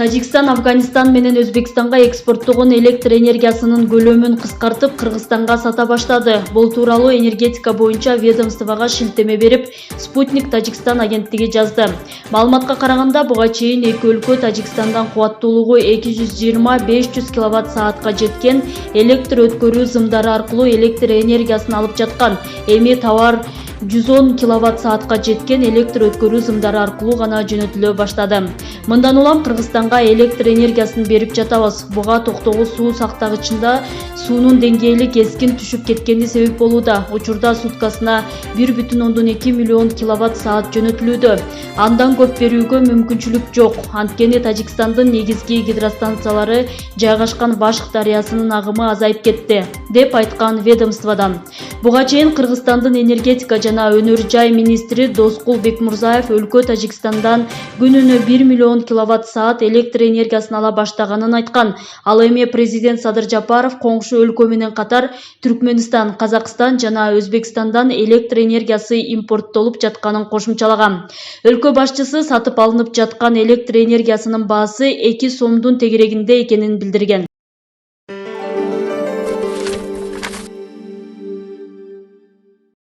Тажикстан Афганистан менен Өзбекстанга экспорттогон электр энергиясынын көлөмүн кыскартып Кыргызстанга сата баштады. Бул тууралуу энергетика боюнча ведомствого шилтеме берип, Спутник Тажикстан агенттиги жазды. Маалыматка караганда, буга чейин эки өлкө Тажикстандан кубаттуулугу 220-500 киловатт-саатка жеткен электр өткөрүү зымдары аркылуу электр энергиясын алып жаткан. Эми товар 110 киловатт-саатка жеткен электр өткөрүү зымдары аркылуу гана жөнөтүлө баштады. Мындан улам Кыргызстанга электр энергиясын берип жатабыз. Буга токтогу суу сактагычында суунун деңгээли кескин түшүп кеткени себеп болууда. Учурда суткасына 1,2 миллион киловатт-саат жөнөтүлүүдө. Андан көп берүүгө мүмкүнчүлүк жок. Анткени Тажикстандын негизги гидростанциялары жайгашкан Башк дарыясынын агымы азайып кетти, деп айткан ведомстводан. Буга чейин Кыргызстандын энергетика жана өнөр жай министри Доскул Бекмурзаев өлкө Тажикстандан күнүнө 1 миллион киловатт-саат электр энергиясын ала баштаганын айткан. Ал эми президент Садыр Жапаров коңшу өлкө менен катар Түркмөнстан, Казакстан жана Өзбекстандан электр энергиясы импорттолуп жатканын кошумчалаган. Өлкө башчысы сатып алынып жаткан электр энергиясынын баасы 2 сомдун тегерегинде экенин билдирген.